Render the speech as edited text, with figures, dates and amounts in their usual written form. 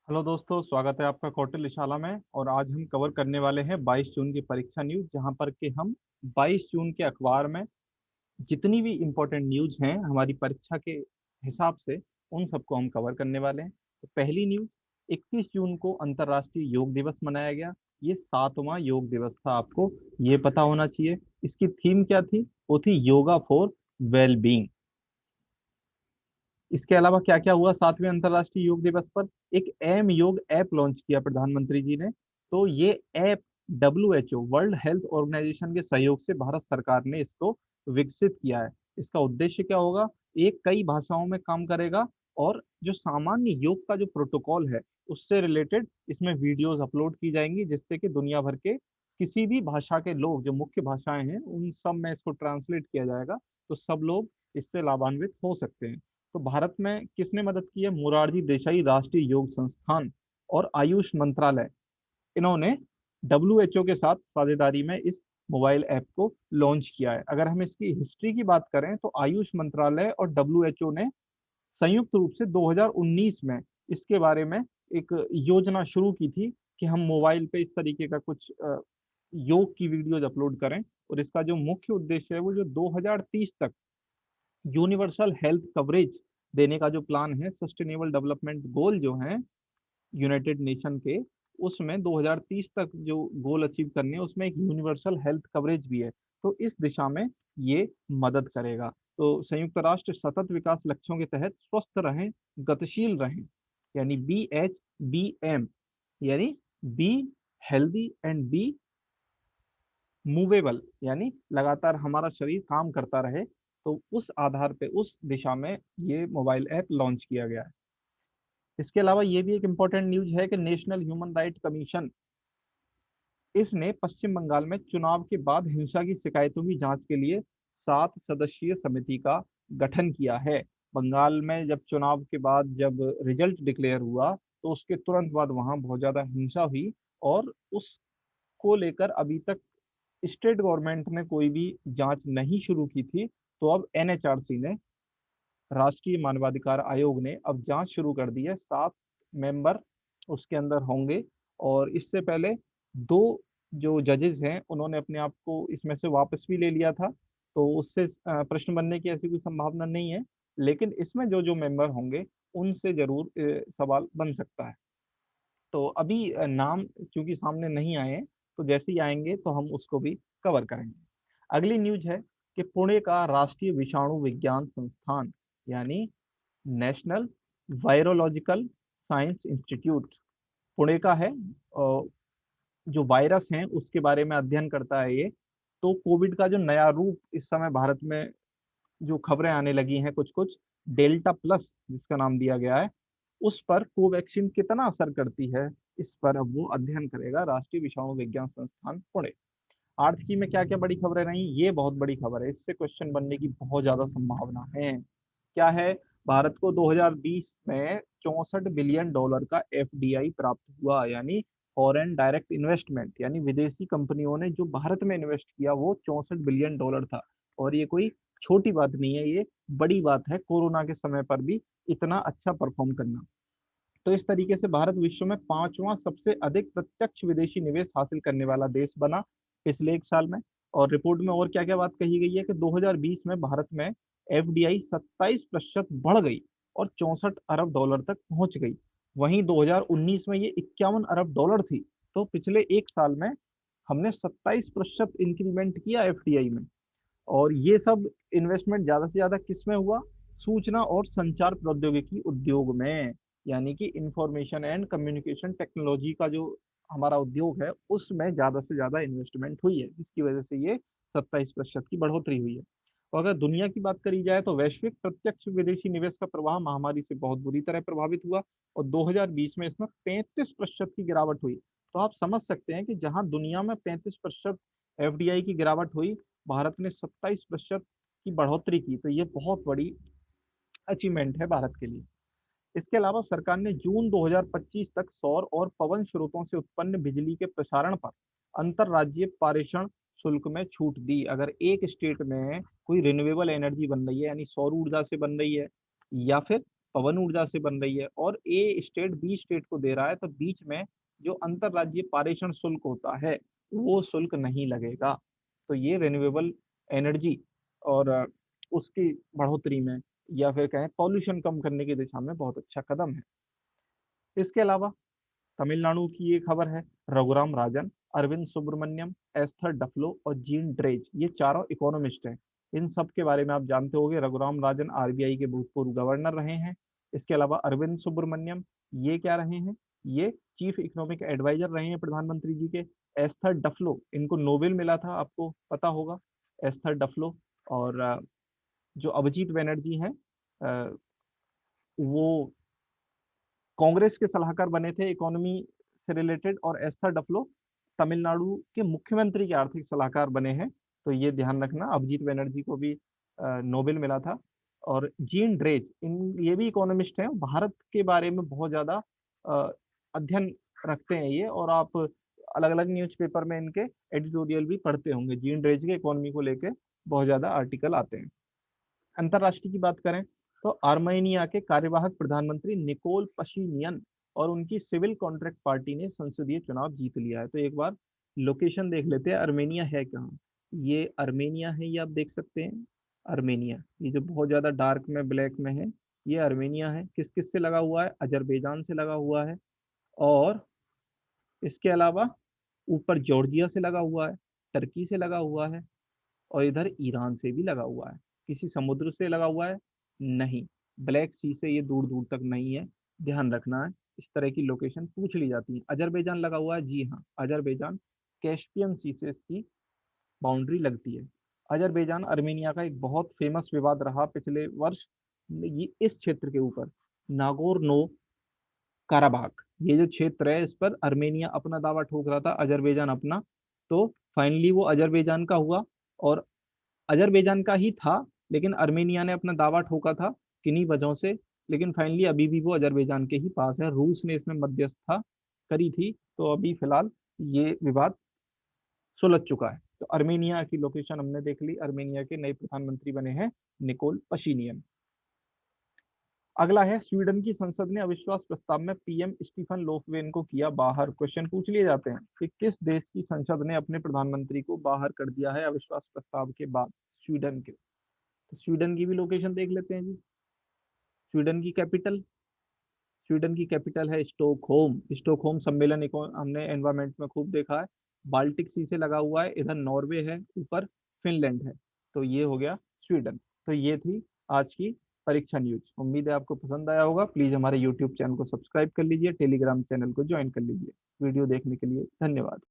Hello दोस्तों, स्वागत है आपका कौटिल्य शाला में। और आज हम कवर करने वाले हैं 22 जून की परीक्षा न्यूज, जहां पर कि हम 22 जून के अखबार में जितनी भी इम्पोर्टेंट न्यूज हैं हमारी परीक्षा के हिसाब से, उन सबको हम कवर करने वाले हैं। तो पहली न्यूज, 21 जून को अंतर्राष्ट्रीय योग दिवस मनाया गया। ये 7वां योग दिवस था, आपको ये पता होना चाहिए। इसकी थीम क्या थी? वो थी योगा फॉर वेल बीइंग। इसके अलावा क्या क्या हुआ 7वें अंतर्राष्ट्रीय योग दिवस पर? एक एम योग ऐप लॉन्च किया प्रधानमंत्री जी ने। तो ये app WHO, world health organisation के सहयोग से भारत सरकार ने इसको विकसित किया है। इसका उद्देश्य क्या होगा? एक कई भाषाओं में काम करेगा, और जो सामान्य योग का जो प्रोटोकॉल है उससे रिलेटेड इसमें वीडियोस अपलोड की जाएंगी, जिससे कि दुनिया भर के किसी भी भाषा के लोग, जो मुख्य भाषाएं हैं उन सब में इसको ट्रांसलेट किया जाएगा। तो सब लोग इससे लाभान्वित हो सकते हैं। तो भारत में किसने मदद की है? मोरारजी देसाई राष्ट्रीय योग संस्थान और आयुष मंत्रालय, इन्होंने WHO के साथ साझेदारी में इस मोबाइल ऐप को लॉन्च किया है। अगर हम इसकी हिस्ट्री की बात करें तो आयुष मंत्रालय और WHO ने संयुक्त रूप से 2019 में इसके बारे में एक योजना शुरू की थी कि हम मोबाइल पे इस तरीके का कुछ योग की वीडियोज अपलोड करें। और इसका जो मुख्य उद्देश्य है वो जो 2030 तक यूनिवर्सल हेल्थ कवरेज देने का जो प्लान है, सस्टेनेबल डेवलपमेंट गोल जो है यूनाइटेड नेशन के, उसमें 2030 तक जो गोल अचीव करने हैं उसमें एक यूनिवर्सल हेल्थ कवरेज भी है। तो इस दिशा में ये मदद करेगा। तो संयुक्त राष्ट्र सतत विकास लक्ष्यों के तहत स्वस्थ रहें, गतिशील रहें, यानी BHBM, यानी be healthy and be movable, यानी लगातार हमारा शरीर काम करता रहे। तो उस आधार पे, उस दिशा में ये मोबाइल ऐप लॉन्च किया गया है। इसके अलावा ये भी एक इम्पोर्टेंट न्यूज है कि नेशनल ह्यूमन राइट कमीशन, इसने पश्चिम बंगाल में चुनाव के बाद हिंसा की शिकायतों की जांच के लिए 7 सदस्यीय समिति का गठन किया है। बंगाल में जब चुनाव के बाद जब रिजल्ट डिक्लेयर हुआ, तो उसके तुरंत बाद वहां बहुत ज्यादा हिंसा हुई, और उसको लेकर अभी तक स्टेट गवर्नमेंट ने कोई भी जांच नहीं शुरू की थी। तो अब NHRC ने, राष्ट्रीय मानवाधिकार आयोग ने, अब जांच शुरू कर दी है। 7 मेंबर उसके अंदर होंगे। और इससे पहले दो जो जजेस हैं उन्होंने अपने आप को इसमें से वापस भी ले लिया था। तो उससे प्रश्न बनने की ऐसी कोई संभावना नहीं है। लेकिन इसमें जो जो मेंबर होंगे उनसे जरूर सवाल बन सकता है। तो अभी नाम क्योंकि सामने नहीं आए हैं, तो जैसे ही आएंगे तो हम उसको भी कवर करेंगे। अगली न्यूज है कि पुणे का राष्ट्रीय विषाणु विज्ञान संस्थान, यानी national virological science institute, Pune का है। जो वायरस है उसके बारे में अध्ययन करता है ये। तो कोविड का जो नया रूप इस समय भारत में जो खबरें आने लगी हैं कुछ कुछ, डेल्टा प्लस जिसका नाम दिया गया है, उस पर कोवैक्सीन कितना असर करती है, इस पर अब वो अध्ययन करेगा राष्ट्रीय विषाणु विज्ञान संस्थान पुणे। आर्थिकी में क्या क्या बड़ी खबरें रही? ये बहुत बड़ी खबर है, इससे क्वेश्चन बनने की बहुत ज्यादा संभावना है। क्या है? भारत को 2020 में $64 बिलियन का FDI प्राप्त हुआ, यानी फॉरेन डायरेक्ट इन्वेस्टमेंट, यानी विदेशी कंपनियों ने जो भारत में इन्वेस्ट किया वो $64 बिलियन था। और ये कोई छोटी बात नहीं है, ये बड़ी बात है कोरोना के समय पर भी इतना अच्छा परफॉर्म करना। तो इस तरीके से भारत विश्व में 5वां सबसे अधिक प्रत्यक्ष विदेशी निवेश हासिल करने वाला देश बना पिछले एक साल में। और रिपोर्ट में और क्या क्या बात कही गई है कि 2020 में भारत में FDI 27% बढ़ गई और $64 अरब तक पहुंच गई। वहीं 2019 में ये $51 अरब थी। तो पिछले एक साल में हमने 27% इंक्रीमेंट किया FDI में। और ये सब इन्वेस्टमेंट ज्यादा से ज्यादा किस में हुआ? सूचना और संचार प्रौद्योगिकी उद्योग में, यानी कि इंफॉर्मेशन एंड कम्युनिकेशन टेक्नोलॉजी का जो हमारा उद्योग है उसमें ज्यादा से ज्यादा इन्वेस्टमेंट हुई है, जिसकी वजह से ये 27% की बढ़ोतरी हुई है। और अगर दुनिया की बात करी जाए तो वैश्विक प्रत्यक्ष विदेशी निवेश का प्रवाह महामारी से बहुत बुरी तरह प्रभावित हुआ, और 2020 में इसमें 35% की गिरावट हुई। तो आप समझ सकते हैं कि जहां दुनिया में 35% FDI की गिरावट हुई, भारत ने 27% की बढ़ोतरी की। तो ये बहुत बड़ी अचीवमेंट है भारत के लिए। इसके अलावा सरकार ने जून 2025 तक सौर और पवन स्रोतों से उत्पन्न बिजली के प्रसारण पर अंतरराज्यीय पारेषण शुल्क में छूट दी। अगर एक स्टेट में कोई रिन्यूएबल एनर्जी बन रही है, यानी सौर ऊर्जा से बन रही है, या फिर पवन ऊर्जा से बन रही है और ए स्टेट बी स्टेट को दे रहा है, तो बीच में जो अंतरराज्यीय पारेषण शुल्क होता है वो शुल्क नहीं लगेगा। तो ये रिन्यूएबल एनर्जी और उसकी बढ़ोतरी में या फिर कहें पॉल्यूशन कम करने की दिशा में बहुत अच्छा कदम है। इसके अलावा तमिलनाडु की ये खबर है, रघुराम राजन, अरविंद सुब्रमण्यम, एस्थर डफलो और जीन ड्रेज, ये चारों इकोनॉमिस्ट हैं। इन सब के बारे में आप जानते होंगे। रघुराम राजन आरबीआई के भूतपूर्व गवर्नर रहे हैं। इसके अलावा अरविंद सुब्रमण्यम, ये क्या रहे हैं, ये चीफ इकोनॉमिक एडवाइजर रहे हैं प्रधानमंत्री जी के। एस्थर डफलो, इनको नोबेल मिला था, आपको पता होगा। एस्थर डफलो और जो अभिजीत बनर्जी हैं, वो कांग्रेस के सलाहकार बने थे इकोनॉमी से रिलेटेड, और एस्थर डफलो तमिलनाडु के मुख्यमंत्री के आर्थिक सलाहकार बने हैं। तो ये ध्यान रखना, अभिजीत बनर्जी को भी नोबेल मिला था। और जीन ड्रेज, इन ये भी इकोनॉमिस्ट हैं, भारत के बारे में बहुत ज्यादा अध्ययन रखते हैं ये, और आप अलग अलग न्यूज़पेपर में इनके एडिटोरियल भी पढ़ते होंगे। जीन ड्रेज के इकोनॉमी को लेकर बहुत ज्यादा आर्टिकल आते हैं। अंतर्राष्ट्रीय की बात करें तो आर्मेनिया के कार्यवाहक प्रधानमंत्री निकोल पशीनियन और उनकी सिविल कॉन्ट्रैक्ट पार्टी ने संसदीय चुनाव जीत लिया है। तो एक बार लोकेशन देख लेते हैं, आर्मेनिया है कहाँ। ये आर्मेनिया है, ये आप देख सकते हैं। आर्मेनिया, ये जो बहुत ज्यादा डार्क में ब्लैक में है, ये आर्मेनिया है। किस किस से लगा हुआ है, अजरबैजान से लगा हुआ है, और इसके अलावा ऊपर जॉर्जिया से लगा हुआ है, टर्की से लगा हुआ है, और इधर ईरान से भी लगा हुआ है। किसी समुद्र से लगा हुआ है नहीं, ब्लैक सी से ये दूर दूर तक नहीं है, ध्यान रखना है। इस तरह की लोकेशन पूछ ली जाती है। अजरबैजान लगा हुआ है, जी हाँ, अजरबैजान कैस्पियन सी से इसकी बाउंड्री लगती है। अजरबैजान अर्मेनिया का एक बहुत फेमस विवाद रहा पिछले वर्ष, ये इस क्षेत्र के ऊपर, नागोर्नो काराबाग, ये जो क्षेत्र है, इस पर अर्मेनिया अपना दावा ठोक रहा था, अजरबैजान अपना। तो फाइनली वो अजरबैजान का हुआ, और अजरबैजान का ही था, लेकिन अर्मेनिया ने अपना दावा ठोका था किन्हीं वजहों से। लेकिन फाइनली अभी भी वो अजरबैजान के ही पास है। रूस ने इसमें मध्यस्थता करी थी, तो अभी फिलहाल ये विवाद सुलझ चुका है। तो अर्मेनिया की लोकेशन हमने देख ली। अर्मेनिया के नए प्रधानमंत्री बने हैं निकोल पशीनियन। अगला है, स्वीडन की संसद ने अविश्वास प्रस्ताव में पीएम स्टीफन लोफवेन को किया बाहर। क्वेश्चन पूछ लिए जाते हैं कि किस देश की संसद ने अपने प्रधानमंत्री को बाहर कर दिया है अविश्वास प्रस्ताव के बाद। स्वीडन के। तो स्वीडन की भी लोकेशन देख लेते हैं जी। स्वीडन की कैपिटल, स्वीडन की कैपिटल है स्टॉकहोम। स्टॉकहोम सम्मेलन हमने एनवायरमेंट में खूब देखा है। बाल्टिक सी से लगा हुआ है, इधर नॉर्वे है, ऊपर फिनलैंड है। तो ये हो गया स्वीडन। तो ये थी आज की परीक्षा न्यूज। उम्मीद है आपको पसंद आया होगा। प्लीज हमारे यूट्यूब चैनल को सब्सक्राइब कर लीजिए, टेलीग्राम चैनल को ज्वाइन कर लीजिए। वीडियो देखने के लिए धन्यवाद।